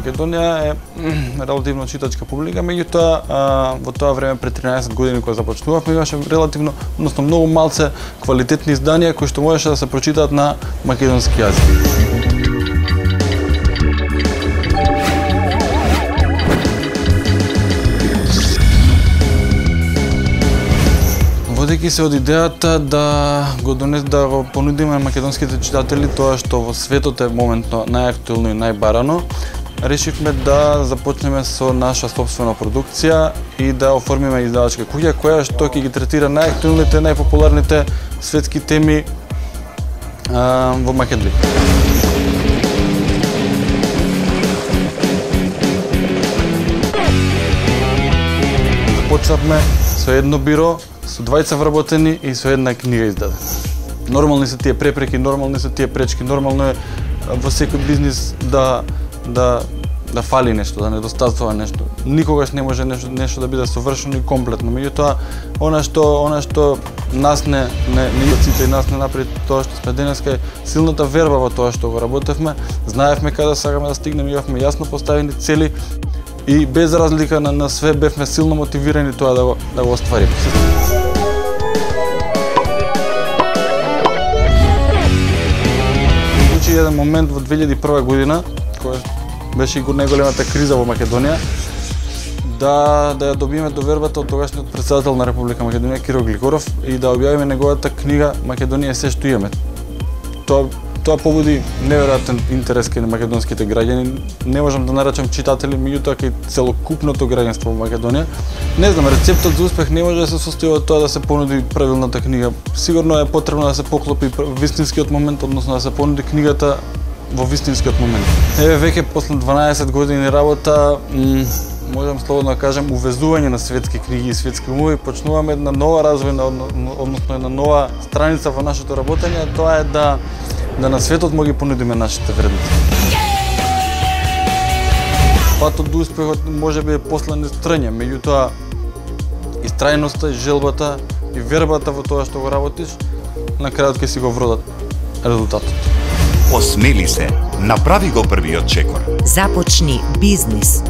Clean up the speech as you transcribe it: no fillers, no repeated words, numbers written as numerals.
Македонија е релативно читачка публика, меѓутоа во тоа време пред 13 години кога започнувавме имаше релативно, односно многу малце квалитетни изданија кои што можеше да се прочитаат на македонски јазик. Водејќи се од идејата да го понудиме на македонските читатели тоа што во светот е моментно најактуелно и најбарано, решивме да започнеме со наша собствена продукција и да оформиме издавачка куќа која што ќе ги третира најактуелните, најпопуларните светски теми во Македонија. Започнавме со едно биро, со двајца вработени и со една книга издадена. Нормални се тие препреки, нормални се тие пречки, нормално е во секој бизнис да фали нешто, да недостатува нешто. Никогаш не може нешто да биде совршено и комплетно. Меѓутоа, она што нас не ците и нас не направи тоа што сме денеска е силната верба во тоа што го работевме. Знаевме каде сакаме да стигнеме, имавме јасно поставени цели и без разлика на све бевме силно мотивирани тоа да го оствариме. Случи еден момент во 2001 година, која беше и најголемата криза во Македонија, да ја добиеме довербата од тогашниот претседател на Република Македонија Киро Глигоров и да објавиме неговата книга Македонија е се што имаме. Тоа побуди неверојатен интерес кај македонските граѓани. Не можам да наречам читатели, меѓутоа кај целокупното граѓанство во Македонија. Не знам, рецептот за успех не може да се состои од тоа да се понуди правилната книга. Сигурно е потребно да се поклопи вистинскиот момент, односно да се понуди книгата во вистинскиот момент. Еве веќе после 12 години работа, можам слободно да кажем, увезување на светски книги и светски умови, почнуваме една нова развојна, односно една нова страница во нашето работење, тоа е да на светот му ги понудиме нашите вредности. Патот до успехот можеби е после нестрање, меѓутоа истрајноста, желбата и вербата во тоа што го работиш, на крајот ќе си го вродат резултатот. Осмели се, направи го првиот чекор. Започни бизнис.